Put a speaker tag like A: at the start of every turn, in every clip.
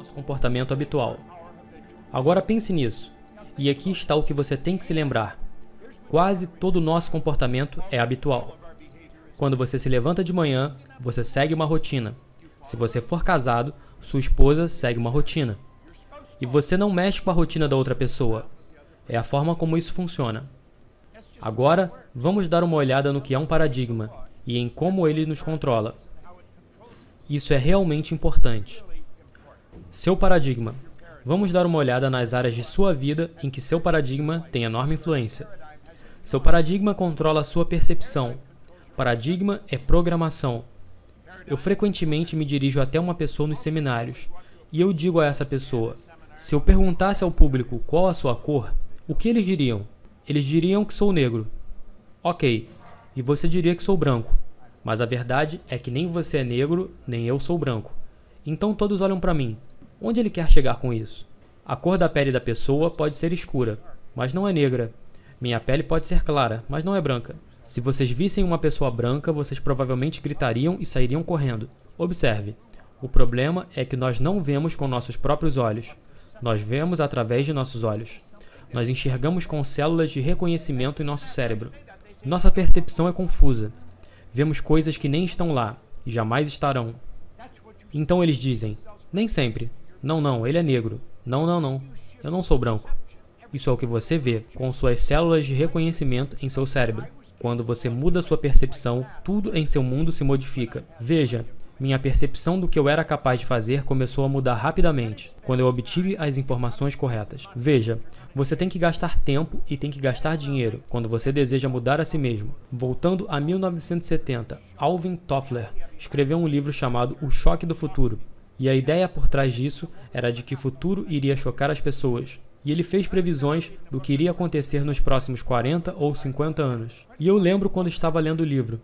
A: nosso comportamento habitual. Agora pense nisso, e aqui está o que você tem que se lembrar. Quase todo o nosso comportamento é habitual. Quando você se levanta de manhã, você segue uma rotina. Se você for casado, sua esposa segue uma rotina. E você não mexe com a rotina da outra pessoa. É a forma como isso funciona. Agora, vamos dar uma olhada no que é um paradigma e em como ele nos controla. Isso é realmente importante. Seu paradigma. Vamos dar uma olhada nas áreas de sua vida em que seu paradigma tem enorme influência. Seu paradigma controla a sua percepção. Paradigma é programação. Eu frequentemente me dirijo até uma pessoa nos seminários e eu digo a essa pessoa: se eu perguntasse ao público qual a sua cor, o que eles diriam? Eles diriam que sou negro. Ok, e você diria que sou branco. Mas a verdade é que nem você é negro, nem eu sou branco. Então todos olham para mim. Onde ele quer chegar com isso? A cor da pele da pessoa pode ser escura, mas não é negra. Minha pele pode ser clara, mas não é branca. Se vocês vissem uma pessoa branca, vocês provavelmente gritariam e sairiam correndo. Observe. O problema é que nós não vemos com nossos próprios olhos. Nós vemos através de nossos olhos. Nós enxergamos com células de reconhecimento em nosso cérebro. Nossa percepção é confusa. Vemos coisas que nem estão lá e jamais estarão. Então eles dizem: nem sempre. Não, ele é negro. Não, eu não sou branco. Isso é o que você vê com suas células de reconhecimento em seu cérebro. Quando você muda sua percepção, tudo em seu mundo se modifica. Veja, minha percepção do que eu era capaz de fazer começou a mudar rapidamente, quando eu obtive as informações corretas. Veja, você tem que gastar tempo e tem que gastar dinheiro quando você deseja mudar a si mesmo. Voltando a 1970, Alvin Toffler escreveu um livro chamado O Choque do Futuro. E a ideia por trás disso era de que o futuro iria chocar as pessoas. E ele fez previsões do que iria acontecer nos próximos 40 ou 50 anos. E eu lembro quando estava lendo o livro.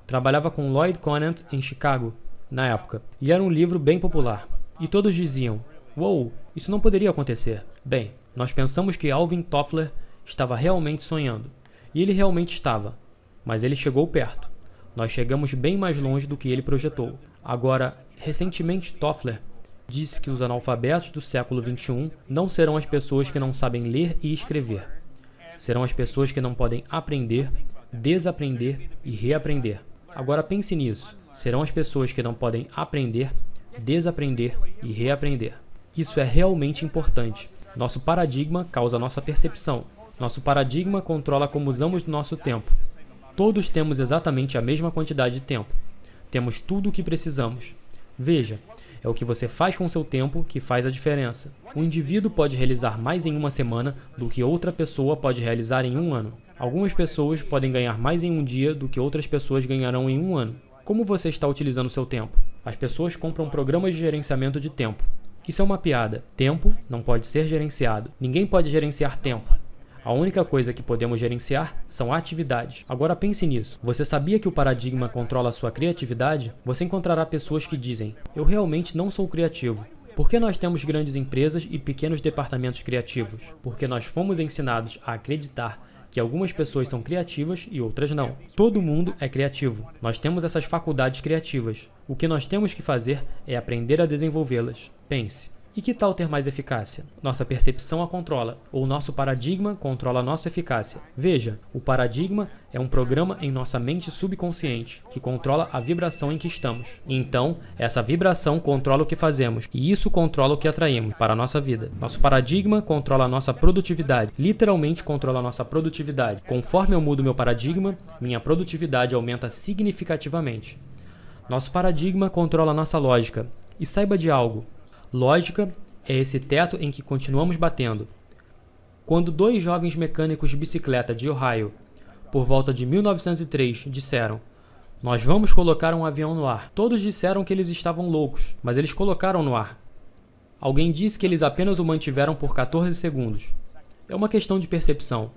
A: Trabalhava com Lloyd Conant em Chicago, na época. E era um livro bem popular. E todos diziam: uou, isso não poderia acontecer. Bem, nós pensamos que Alvin Toffler estava realmente sonhando. E ele realmente estava. Mas ele chegou perto. Nós chegamos bem mais longe do que ele projetou. Agora, recentemente Toffler disse que os analfabetos do século XXI não serão as pessoas que não sabem ler e escrever. Serão as pessoas que não podem aprender, desaprender e reaprender. Agora pense nisso. Serão as pessoas que não podem aprender, desaprender e reaprender. Isso é realmente importante. Nosso paradigma causa nossa percepção. Nosso paradigma controla como usamos nosso tempo. Todos temos exatamente a mesma quantidade de tempo. Temos tudo o que precisamos. Veja, é o que você faz com o seu tempo que faz a diferença. Um indivíduo pode realizar mais em uma semana do que outra pessoa pode realizar em um ano. Algumas pessoas podem ganhar mais em um dia do que outras pessoas ganharão em um ano. Como você está utilizando o seu tempo? As pessoas compram programas de gerenciamento de tempo. Isso é uma piada. Tempo não pode ser gerenciado. Ninguém pode gerenciar tempo. A única coisa que podemos gerenciar são atividades. Agora pense nisso. Você sabia que o paradigma controla a sua criatividade? Você encontrará pessoas que dizem: eu realmente não sou criativo. Por que nós temos grandes empresas e pequenos departamentos criativos? Porque nós fomos ensinados a acreditar que algumas pessoas são criativas e outras não. Todo mundo é criativo. Nós temos essas faculdades criativas. O que nós temos que fazer é aprender a desenvolvê-las. Pense. E que tal ter mais eficácia? Nossa percepção a controla, ou nosso paradigma controla a nossa eficácia. Veja, o paradigma é um programa em nossa mente subconsciente, que controla a vibração em que estamos. Então, essa vibração controla o que fazemos, e isso controla o que atraímos para a nossa vida. Nosso paradigma controla a nossa produtividade, literalmente controla a nossa produtividade. Conforme eu mudo meu paradigma, minha produtividade aumenta significativamente. Nosso paradigma controla a nossa lógica. E saiba de algo. Lógica é esse teto em que continuamos batendo. Quando dois jovens mecânicos de bicicleta de Ohio, por volta de 1903, disseram: nós vamos colocar um avião no ar. Todos disseram que eles estavam loucos, mas eles colocaram no ar. Alguém disse que eles apenas o mantiveram por 14 segundos. É uma questão de percepção.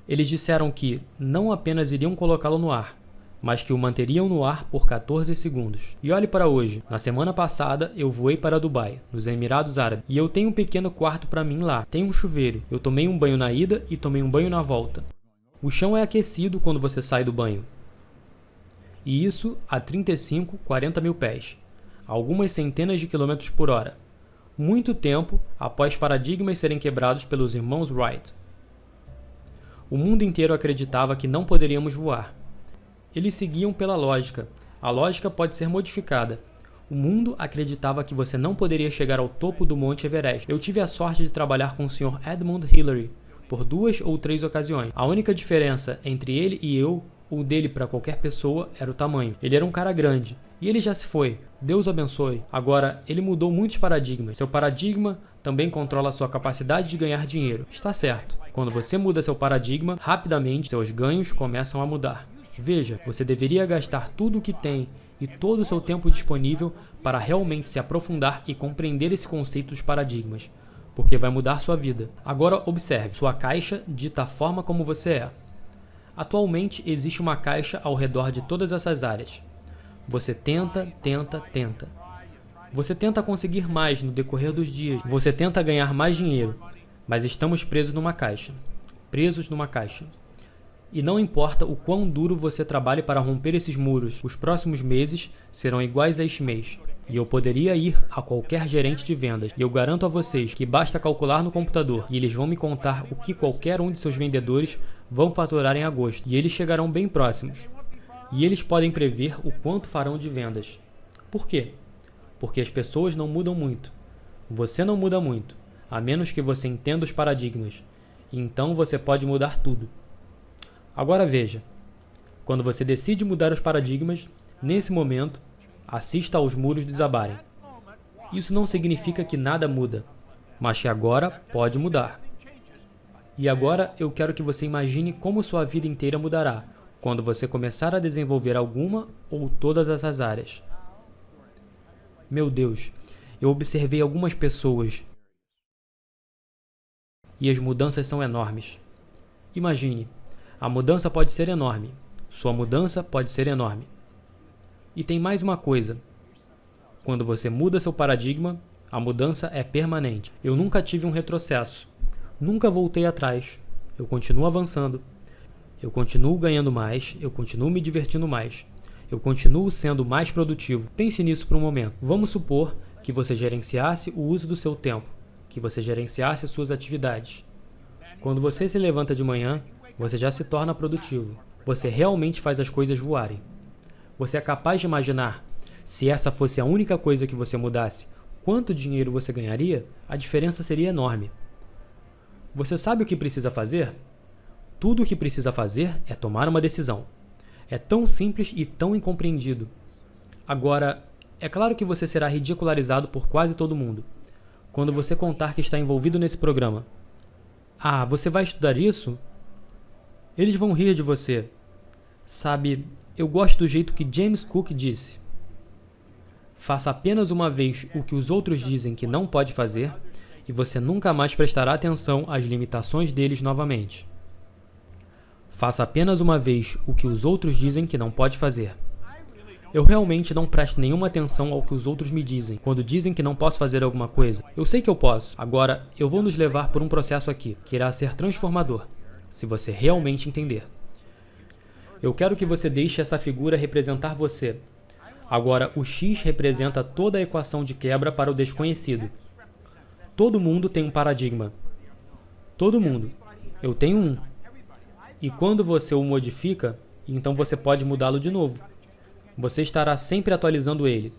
A: Eles disseram que não apenas iriam colocá-lo no ar, mas que o manteriam no ar por 14 segundos. E olhe para hoje. Na semana passada, eu voei para Dubai, nos Emirados Árabes, e eu tenho um pequeno quarto para mim lá. Tem um chuveiro. Eu tomei um banho na ida e tomei um banho na volta. O chão é aquecido quando você sai do banho. E isso a 35, 40 mil pés, a algumas centenas de quilômetros por hora. muito tempo após paradigmas serem quebrados pelos irmãos Wright. O mundo inteiro acreditava que não poderíamos voar. Eles seguiam pela lógica. A lógica pode ser modificada. O mundo acreditava que você não poderia chegar ao topo do Monte Everest. Eu tive a sorte de trabalhar com o Sr. Edmund Hillary por 2 ou 3 ocasiões. A única diferença entre ele e eu, ou dele para qualquer pessoa, era o tamanho. Ele era um cara grande. E ele já se foi. Deus o abençoe. Agora, ele mudou muitos paradigmas. Seu paradigma também controla a sua capacidade de ganhar dinheiro. Está certo. Quando você muda seu paradigma, rapidamente seus ganhos começam a mudar. Veja, você deveria gastar tudo o que tem e todo o seu tempo disponível para realmente se aprofundar e compreender esse conceito dos paradigmas, porque vai mudar sua vida. Agora observe, sua caixa dita a forma como você é. Atualmente existe uma caixa ao redor de todas essas áreas. Você tenta. Você tenta conseguir mais no decorrer dos dias. Você tenta ganhar mais dinheiro, mas estamos presos numa caixa. E não importa o quão duro você trabalhe para romper esses muros, os próximos meses serão iguais a este mês. E eu poderia ir a qualquer gerente de vendas, e eu garanto a vocês que basta calcular no computador, e eles vão me contar o que qualquer um de seus vendedores vão faturar em agosto, e eles chegarão bem próximos. E eles podem prever o quanto farão de vendas. Por quê? Porque as pessoas não mudam muito. Você não muda muito, a menos que você entenda os paradigmas. E então você pode mudar tudo. Agora veja, quando você decide mudar os paradigmas, nesse momento, assista aos muros desabarem. Isso não significa que nada muda, mas que agora pode mudar. E agora eu quero que você imagine como sua vida inteira mudará, quando você começar a desenvolver alguma ou todas essas áreas. Meu Deus, eu observei algumas pessoas e as mudanças são enormes. Imagine, a mudança pode ser enorme, sua mudança pode ser enorme. E tem mais uma coisa, quando você muda seu paradigma, a mudança é permanente. Eu nunca tive um retrocesso, nunca voltei atrás, eu continuo avançando. Eu continuo ganhando mais, eu continuo me divertindo mais, eu continuo sendo mais produtivo. Pense nisso por um momento. Vamos supor que você gerenciasse o uso do seu tempo, que você gerenciasse suas atividades. Quando você se levanta de manhã, você já se torna produtivo. Você realmente faz as coisas voarem. Você é capaz de imaginar, se essa fosse a única coisa que você mudasse, quanto dinheiro você ganharia? A diferença seria enorme. Você sabe o que precisa fazer? Tudo o que precisa fazer é tomar uma decisão. É tão simples e tão incompreendido. Agora, é claro que você será ridicularizado por quase todo mundo quando você contar que está envolvido nesse programa. Ah, você vai estudar isso? Eles vão rir de você. Sabe, eu gosto do jeito que James Cook disse. Faça apenas uma vez o que os outros dizem que não pode fazer e você nunca mais prestará atenção às limitações deles novamente. Faça apenas uma vez o que os outros dizem que não pode fazer. Eu realmente não presto nenhuma atenção ao que os outros me dizem. Quando dizem que não posso fazer alguma coisa, eu sei que eu posso. Agora, eu vou nos levar por um processo aqui, que irá ser transformador, se você realmente entender. Eu quero que você deixe essa figura representar você. Agora, o X representa toda a equação de quebra para o desconhecido. Todo mundo tem um paradigma. Todo mundo. Eu tenho um. E quando você o modifica, então você pode mudá-lo de novo. Você estará sempre atualizando ele.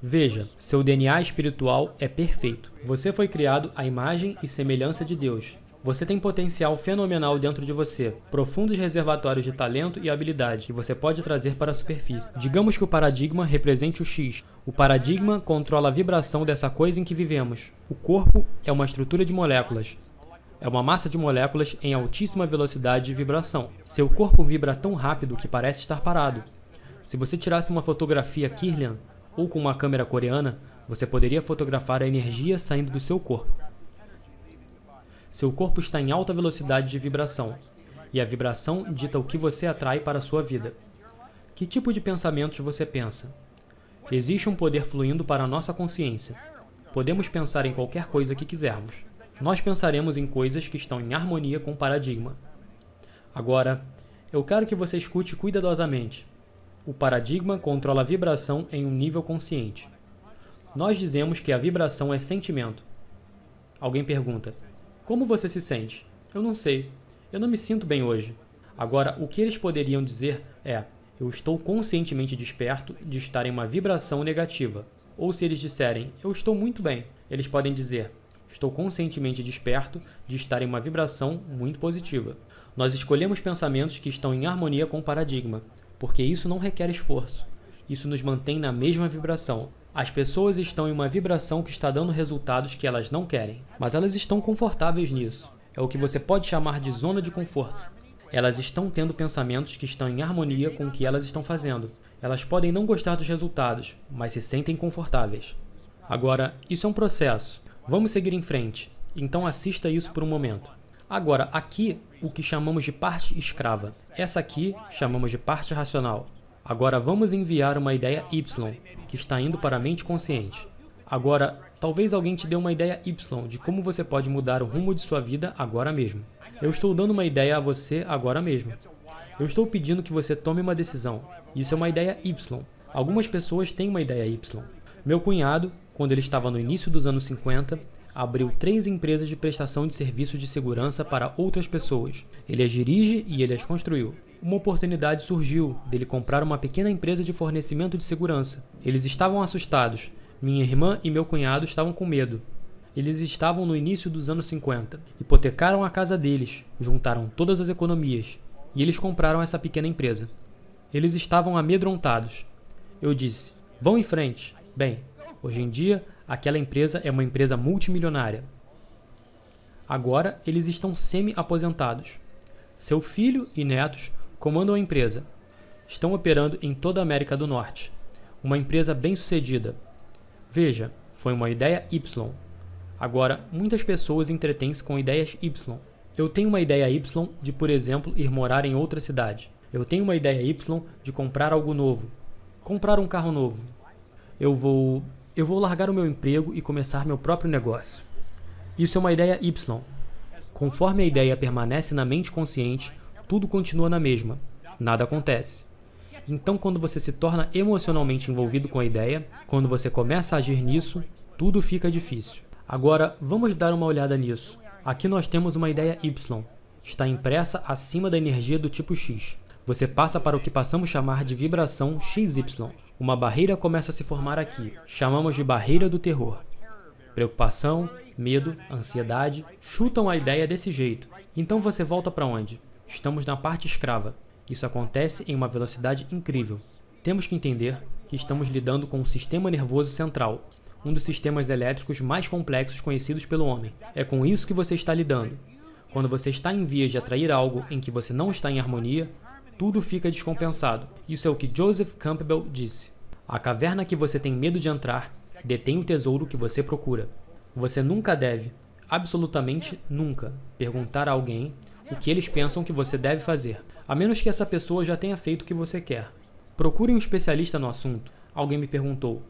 A: Veja, seu DNA espiritual é perfeito. Você foi criado à imagem e semelhança de Deus. Você tem potencial fenomenal dentro de você, profundos reservatórios de talento e habilidade que você pode trazer para a superfície. Digamos que o paradigma represente o X. O paradigma controla a vibração dessa coisa em que vivemos. O corpo é uma estrutura de moléculas. É uma massa de moléculas em altíssima velocidade de vibração. Seu corpo vibra tão rápido que parece estar parado. Se você tirasse uma fotografia Kirlian ou com uma câmera coreana, você poderia fotografar a energia saindo do seu corpo. Seu corpo está em alta velocidade de vibração, e a vibração dita o que você atrai para a sua vida. Que tipo de pensamentos você pensa? Existe um poder fluindo para a nossa consciência. Podemos pensar em qualquer coisa que quisermos. Nós pensaremos em coisas que estão em harmonia com o paradigma. Agora, eu quero que você escute cuidadosamente. O paradigma controla a vibração em um nível consciente. Nós dizemos que a vibração é sentimento. Alguém pergunta: como você se sente? Eu não sei. Eu não me sinto bem hoje. Agora, o que eles poderiam dizer é: eu estou conscientemente desperto de estar em uma vibração negativa. Ou se eles disserem: eu estou muito bem, eles podem dizer: estou conscientemente desperto de estar em uma vibração muito positiva. Nós escolhemos pensamentos que estão em harmonia com o paradigma, porque isso não requer esforço. Isso nos mantém na mesma vibração. As pessoas estão em uma vibração que está dando resultados que elas não querem, mas elas estão confortáveis nisso. É o que você pode chamar de zona de conforto. Elas estão tendo pensamentos que estão em harmonia com o que elas estão fazendo. Elas podem não gostar dos resultados, mas se sentem confortáveis. Agora, isso é um processo. Vamos seguir em frente. Então assista isso por um momento. Agora, aqui, o que chamamos de parte escrava. Essa aqui, chamamos de parte racional. Agora vamos enviar uma ideia Y, que está indo para a mente consciente. Agora, talvez alguém te dê uma ideia Y de como você pode mudar o rumo de sua vida agora mesmo. Eu estou dando uma ideia a você agora mesmo. Eu estou pedindo que você tome uma decisão. Isso é uma ideia Y. Algumas pessoas têm uma ideia Y. Meu cunhado, quando ele estava no início dos anos 50, abriu 3 empresas de prestação de serviços de segurança para outras pessoas. Ele as dirige e ele as construiu. Uma oportunidade surgiu dele comprar uma pequena empresa de fornecimento de segurança. Eles estavam assustados. Minha irmã e meu cunhado estavam com medo. Eles estavam no início dos anos 50. Hipotecaram a casa deles, juntaram todas as economias e eles compraram essa pequena empresa. Eles estavam amedrontados. Eu disse: vão em frente. Bem, hoje em dia, aquela empresa é uma empresa multimilionária. Agora, eles estão semi-aposentados. Seu filho e netos comandam a empresa. Estão operando em toda a América do Norte. Uma empresa bem-sucedida. Veja, foi uma ideia Y. Agora, muitas pessoas entretêm-se com ideias Y. Eu tenho uma ideia Y de, por exemplo, ir morar em outra cidade. Eu tenho uma ideia Y de comprar algo novo. Comprar um carro novo. Eu vou largar o meu emprego e começar meu próprio negócio. Isso é uma ideia Y. Conforme a ideia permanece na mente consciente, tudo continua na mesma. Nada acontece. Então, quando você se torna emocionalmente envolvido com a ideia, quando você começa a agir nisso, tudo fica difícil. Agora, vamos dar uma olhada nisso. Aqui nós temos uma ideia Y. Está impressa acima da energia do tipo X. Você passa para o que passamos a chamar de vibração XY. Uma barreira começa a se formar aqui. Chamamos de barreira do terror. Preocupação, medo, ansiedade chutam a ideia desse jeito. Então você volta para onde? Estamos na parte escrava. Isso acontece em uma velocidade incrível. Temos que entender que estamos lidando com o sistema nervoso central, um dos sistemas elétricos mais complexos conhecidos pelo homem. É com isso que você está lidando. Quando você está em vias de atrair algo em que você não está em harmonia, tudo fica descompensado. Isso é o que Joseph Campbell disse. A caverna que você tem medo de entrar detém o tesouro que você procura. Você nunca deve, absolutamente nunca, perguntar a alguém o que eles pensam que você deve fazer, a menos que essa pessoa já tenha feito o que você quer. Procure um especialista no assunto. Alguém me perguntou: